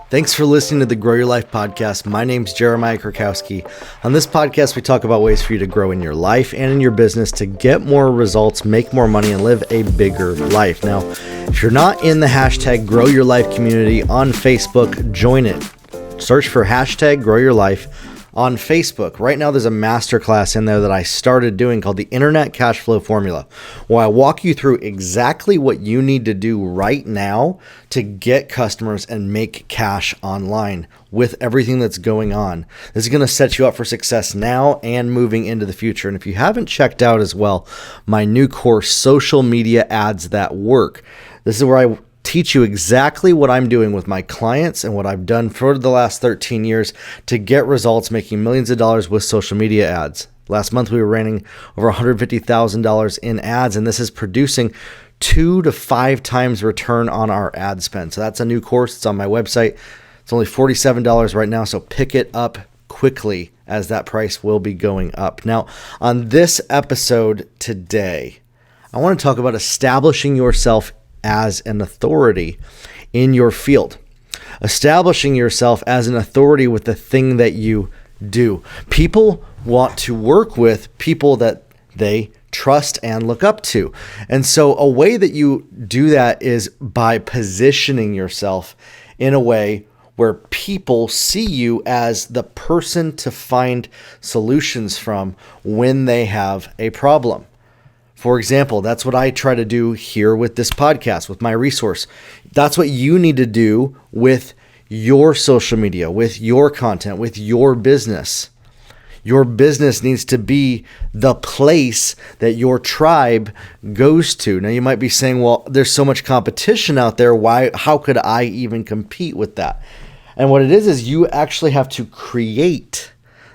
Thanks for listening to the Grow Your Life podcast. My name's Jeremiah Krakowski. On this podcast, we talk about ways for you to grow in your life and in your business to get more results, make more money, and live a bigger life. Now, if you're not in the hashtag Grow Your Life community on Facebook, join it. Search for hashtag Grow Your Life on Facebook. Right now, there's a masterclass in there that I started doing called the Internet Cash Flow Formula, where I walk you through exactly what you need to do right now to get customers and make cash online with everything that's going on. This is going to set you up for success now and moving into the future. And if you haven't checked out as well, my new course, Social Media Ads That Work, this is where I teach you exactly what I'm doing with my clients and what I've done for the last 13 years to get results making millions of dollars with social media ads. Last month, we were running over $150,000 in ads, and this is producing 2 to 5 times return on our ad spend. So that's a new course. It's on my website. It's only $47 right now, so pick it up quickly as that price will be going up. Now, on this episode today, I want to talk about establishing yourself as an authority in your field. Establishing yourself as an authority with the thing that you do. People want to work with people that they trust and look up to. And so a way that you do that is by positioning yourself in a way where people see you as the person to find solutions from when they have a problem. For example, that's what I try to do here with this podcast, with my resource. That's what you need to do with your social media, with your content, with your business. Your business needs to be the place that your tribe goes to. Now, you might be saying, well, there's so much competition out there. How could I even compete with that? And what it is you actually have to create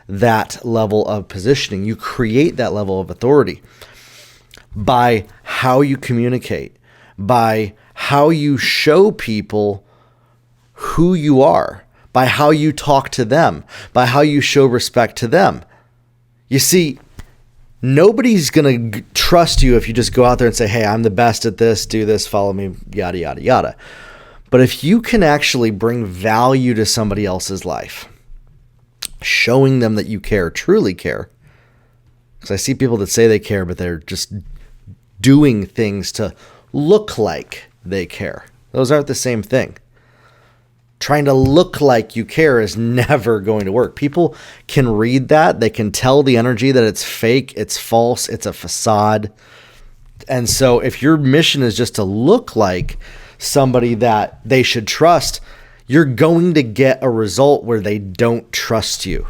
that level of positioning. You create that level of authority by how you communicate, by how you show people who you are, by how you talk to them, by how you show respect to them. You see, nobody's going to trust you if you just go out there and say, hey, I'm the best at this, do this, follow me, yada, yada, yada. But if you can actually bring value to somebody else's life, showing them that you care, truly care, because I see people that say they care, but they're just doing things to look like they care. Those aren't the same thing. Trying to look like you care is never going to work. People can read that. They can tell the energy that it's fake, it's false, it's a facade. And so if your mission is just to look like somebody that they should trust, you're going to get a result where they don't trust you.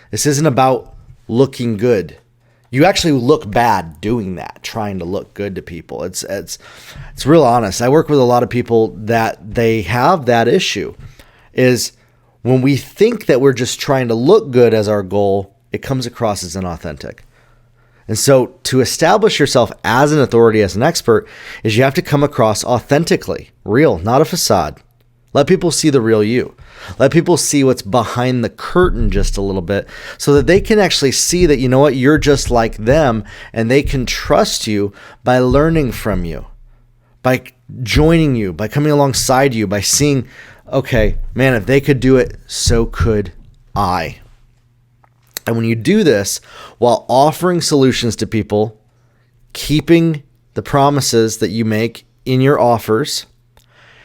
This isn't about looking good. You actually look bad doing that, trying to look good to people. It's real honest. I work with a lot of people that they have that issue, is when we think that we're just trying to look good as our goal, it comes across as inauthentic. And so to establish yourself as an authority, as an expert, is you have to come across authentically, real, not a facade. Let people see the real you. Let people see what's behind the curtain just a little bit so that they can actually see that, you know what, you're just like them, and they can trust you by learning from you, by joining you, by coming alongside you, by seeing, okay, man, if they could do it, so could I. And when you do this while offering solutions to people, keeping the promises that you make in your offers,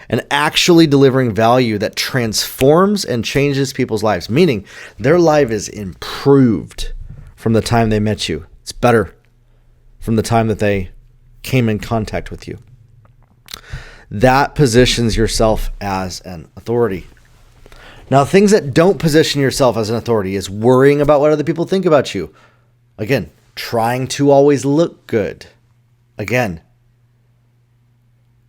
and actually delivering value that transforms and changes people's lives, meaning their life is improved from the time they met you. It's better from the time that they came in contact with you. That positions yourself as an authority. Now, things that don't position yourself as an authority is worrying about what other people think about you. Again, trying to always look good. Again,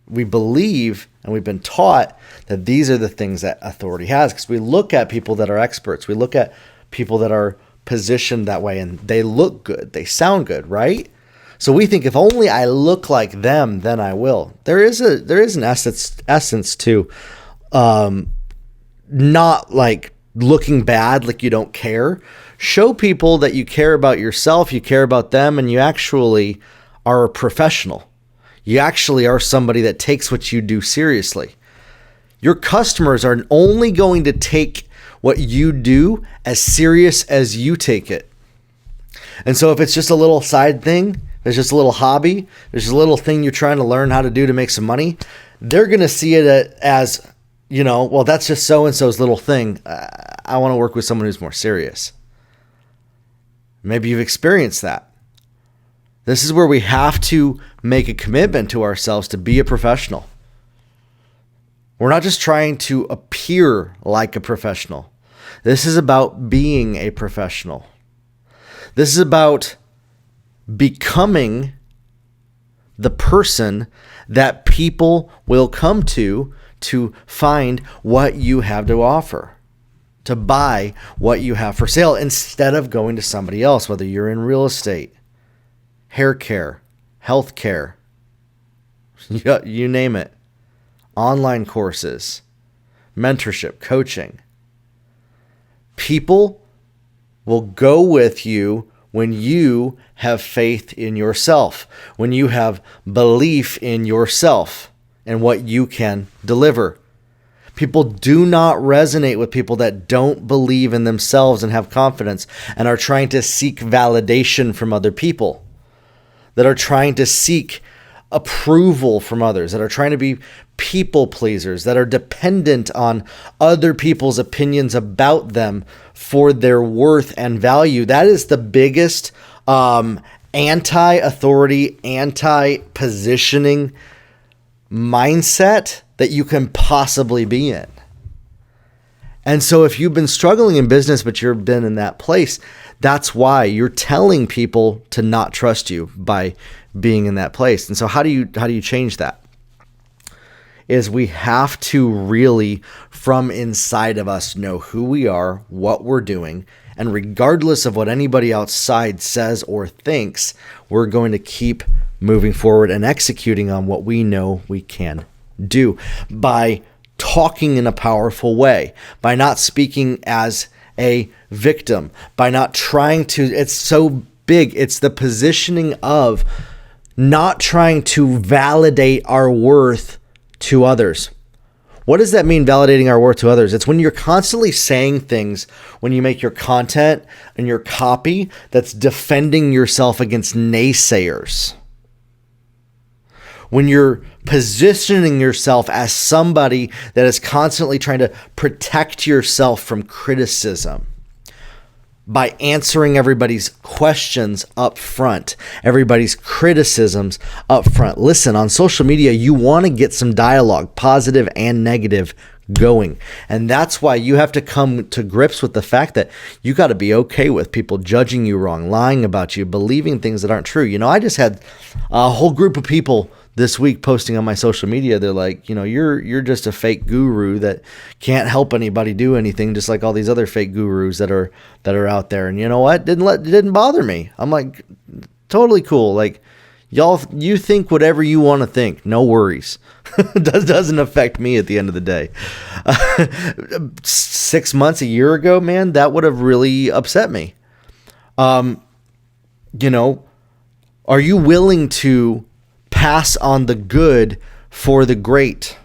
we believe and we've been taught that these are the things that authority has, because we look at people that are experts. We look at people that are positioned that way and they look good. They sound good, right? So we think if only I look like them, then I will. There is an essence to not like looking bad, like you don't care. Show people that you care about yourself, you care about them, and you actually are a professional. You actually are somebody that takes what you do seriously. Your customers are only going to take what you do as serious as you take it. And so if it's just a little side thing, it's just a little hobby, there's a little thing you're trying to learn how to do to make some money, they're going to see it as, well, that's just so-and-so's little thing. I want to work with someone who's more serious. Maybe you've experienced that. This is where we have to make a commitment to ourselves to be a professional. We're not just trying to appear like a professional. This is about being a professional. This is about becoming the person that people will come to find what you have to offer, to buy what you have for sale, instead of going to somebody else, whether you're in real estate, hair care, health care, you name it, online courses, mentorship, coaching. People will go with you when you have faith in yourself, when you have belief in yourself and what you can deliver. People do not resonate with people that don't believe in themselves and have confidence and are trying to seek validation from other people, that are trying to seek approval from others, that are trying to be people pleasers, that are dependent on other people's opinions about them for their worth and value. That is the biggest anti-authority, anti-positioning mindset that you can possibly be in. And so if you've been struggling in business, but you've been in that place, that's why you're telling people to not trust you by being in that place. And so how do you change that? Is we have to really, from inside of us, know who we are, what we're doing, and regardless of what anybody outside says or thinks, we're going to keep moving forward and executing on what we know we can do by talking in a powerful way, by not speaking as a victim, by not trying to, it's so big. It's the positioning of not trying to validate our worth to others. What does that mean, validating our worth to others? It's when you're constantly saying things, when you make your content and your copy that's defending yourself against naysayers. When you're positioning yourself as somebody that is constantly trying to protect yourself from criticism by answering everybody's questions up front, everybody's criticisms up front. Listen, on social media, you want to get some dialogue, positive and negative, going. And that's why you have to come to grips with the fact that you got to be okay with people judging you wrong, lying about you, believing things that aren't true. I just had a whole group of people this week posting on my social media. They're like, you're just a fake guru that can't help anybody do anything, just like all these other fake gurus that are out there. And you know what? It didn't bother me. I'm like, totally cool. Like, y'all, you think whatever you want to think. No worries. Doesn't affect me at the end of the day. 6 months, a year ago, man, that would have really upset me. Are you willing to pass on the good for the great?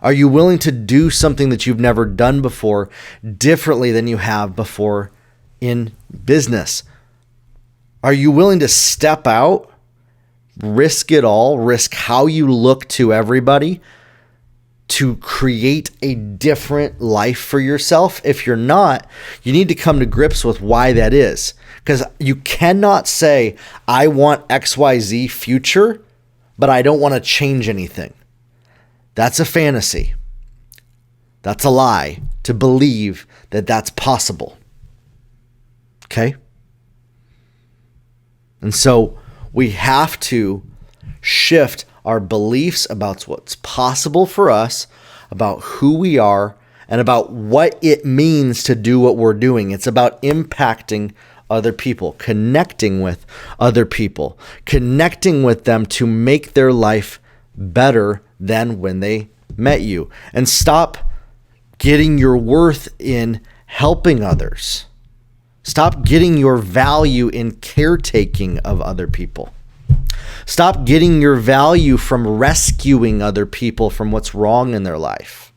Are you willing to do something that you've never done before differently than you have before in business? Are you willing to step out, risk it all, risk how you look to everybody to create a different life for yourself? If you're not, you need to come to grips with why that is. Because you cannot say, I want XYZ future, but I don't want to change anything. That's a fantasy. That's a lie to believe that that's possible. Okay? And so we have to shift our beliefs about what's possible for us, about who we are, and about what it means to do what we're doing. It's about impacting other people, connecting with other people, connecting with them to make their life better than when they met you. And stop getting your worth in helping others. Stop getting your value in caretaking of other people. Stop getting your value from rescuing other people from what's wrong in their life.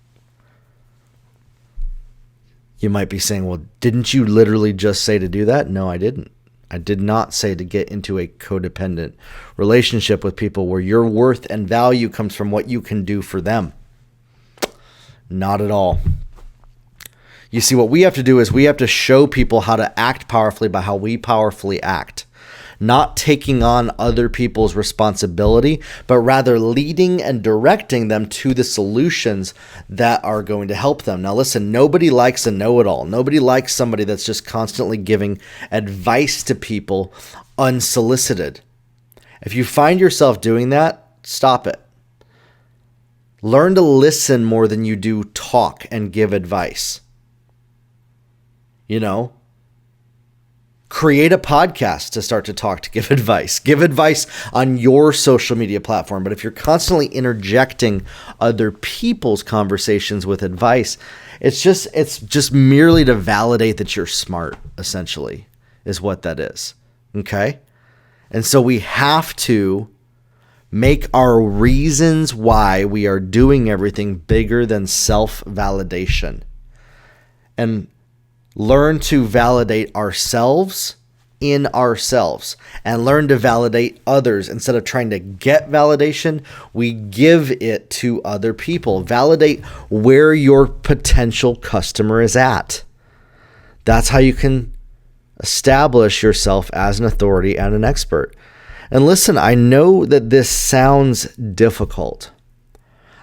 You might be saying, well, didn't you literally just say to do that? No, I didn't. I did not say to get into a codependent relationship with people where your worth and value comes from what you can do for them. Not at all. You see, what we have to do is we have to show people how to act powerfully by how we powerfully act. Not taking on other people's responsibility, but rather leading and directing them to the solutions that are going to help them. Now listen, nobody likes a know-it-all. Nobody likes somebody that's just constantly giving advice to people unsolicited. If you find yourself doing that, stop it. Learn to listen more than you do talk and give advice. Create a podcast to start to talk, to give advice. Give advice on your social media platform. But if you're constantly interjecting other people's conversations with advice, it's just merely to validate that you're smart, essentially, is what that is. Okay? And so we have to make our reasons why we are doing everything bigger than self-validation. And learn to validate ourselves in ourselves and learn to validate others. Instead of trying to get validation, we give it to other people. Validate where your potential customer is at. That's how you can establish yourself as an authority and an expert. And listen, I know that this sounds difficult.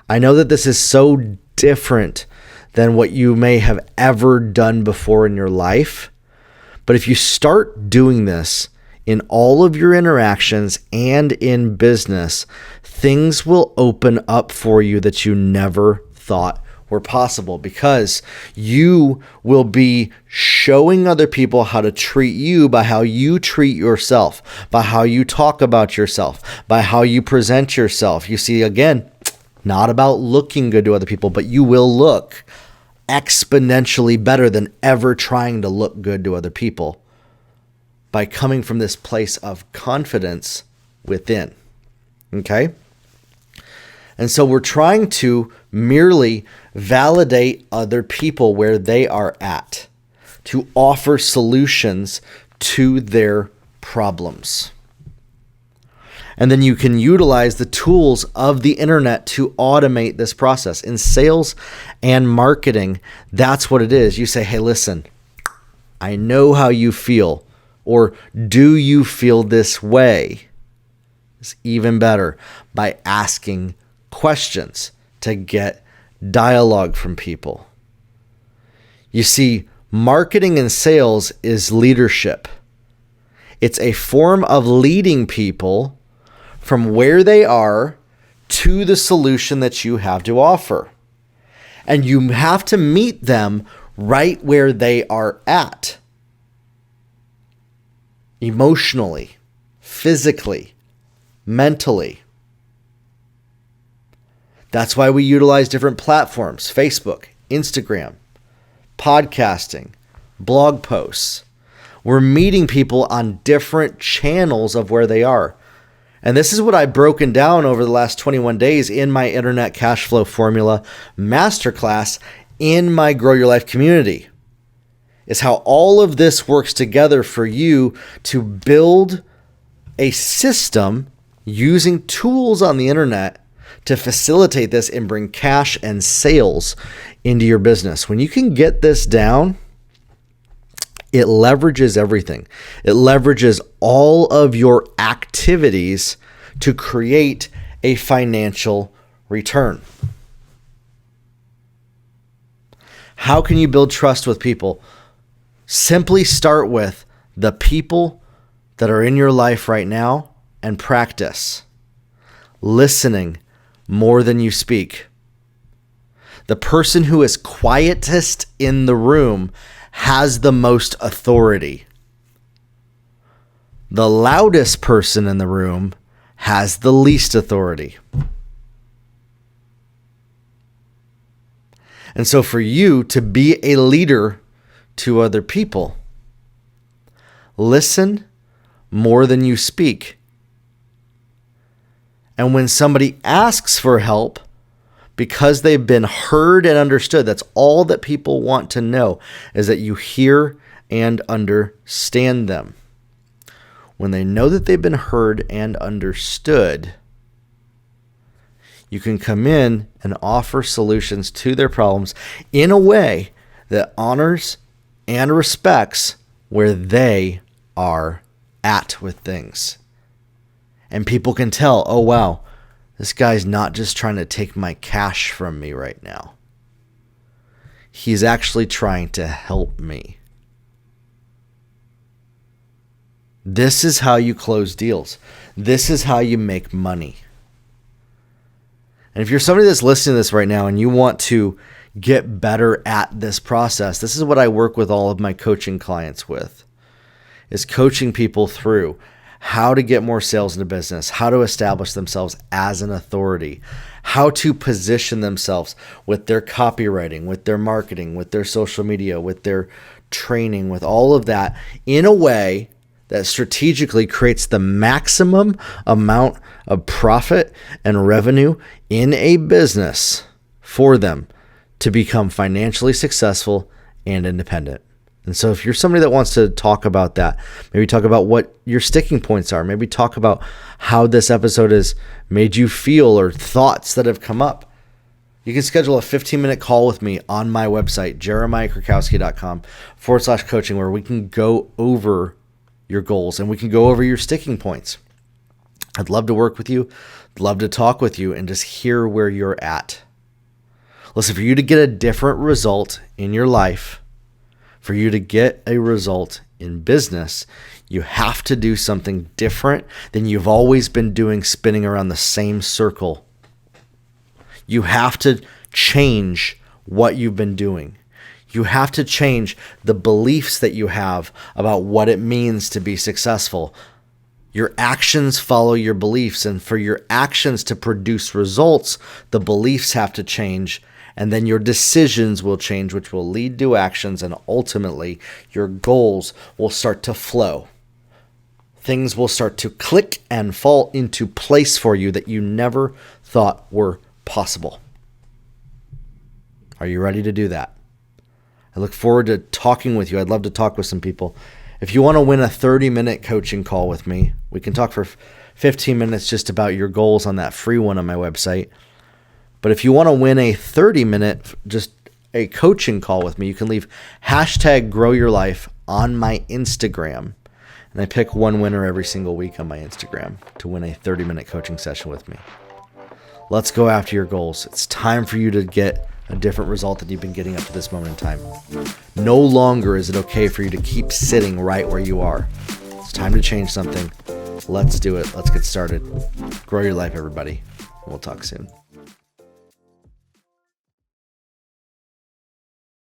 I know that this is so different than what you may have ever done before in your life. But if you start doing this in all of your interactions and in business, things will open up for you that you never thought were possible, because you will be showing other people how to treat you by how you treat yourself, by how you talk about yourself, by how you present yourself. You see, again, not about looking good to other people, but you will look exponentially better than ever trying to look good to other people by coming from this place of confidence within. Okay? And so we're trying to merely validate other people where they are at, to offer solutions to their problems. And then you can utilize the tools of the internet to automate this process. In sales and marketing, that's what it is. You say, hey, listen, I know how you feel, or do you feel this way? It's even better by asking questions to get dialogue from people. You see, marketing and sales is leadership. It's a form of leading people from where they are to the solution that you have to offer. And you have to meet them right where they are at. Emotionally, physically, mentally. That's why we utilize different platforms: Facebook, Instagram, podcasting, blog posts. We're meeting people on different channels of where they are. And this is what I've broken down over the last 21 days in my Internet Cash Flow Formula Masterclass in my Grow Your Life community, is how all of this works together for you to build a system using tools on the internet to facilitate this and bring cash and sales into your business. When you can get this down, it leverages everything. It leverages all of your activities to create a financial return. How can you build trust with people? Simply start with the people that are in your life right now and practice listening more than you speak. The person who is quietest in the room has the most authority. The loudest person in the room has the least authority. And so for you to be a leader to other people, listen more than you speak. And when somebody asks for help, because they've been heard and understood, that's all that people want to know, is that you hear and understand them. When they know that they've been heard and understood, you can come in and offer solutions to their problems in a way that honors and respects where they are at with things. And people can tell, oh wow, this guy's not just trying to take my cash from me right now. He's actually trying to help me. This is how you close deals. This is how you make money. And if you're somebody that's listening to this right now and you want to get better at this process, this is what I work with all of my coaching clients with, is coaching people through how to get more sales into business, how to establish themselves as an authority, how to position themselves with their copywriting, with their marketing, with their social media, with their training, with all of that in a way that strategically creates the maximum amount of profit and revenue in a business for them to become financially successful and independent. And so if you're somebody that wants to talk about that, maybe talk about what your sticking points are, maybe talk about how this episode has made you feel or thoughts that have come up, you can schedule a 15-minute call with me on my website, jeremiahkrakowski.com/coaching, where we can go over your goals and we can go over your sticking points. I'd love to work with you, love to talk with you and just hear where you're at. Listen, for you to get a different result in your life, for you to get a result in business, you have to do something different than you've always been doing, spinning around the same circle. You have to change what you've been doing. You have to change the beliefs that you have about what it means to be successful. Your actions follow your beliefs, and for your actions to produce results, the beliefs have to change, and then your decisions will change, which will lead to actions, and ultimately your goals will start to flow. Things will start to click and fall into place for you that you never thought were possible. Are you ready to do that? I look forward to talking with you. I'd love to talk with some people. If you want to win a 30-minute coaching call with me, we can talk for 15 minutes just about your goals on that free one on my website. But if you want to win a 30-minute, just a coaching call with me, you can leave #GrowYourLife on my Instagram. And I pick one winner every single week on my Instagram to win a 30-minute coaching session with me. Let's go after your goals. It's time for you to get a different result than you've been getting up to this moment in time. No longer is it okay for you to keep sitting right where you are. It's time to change something. Let's do it. Let's get started. Grow your life, everybody. We'll talk soon.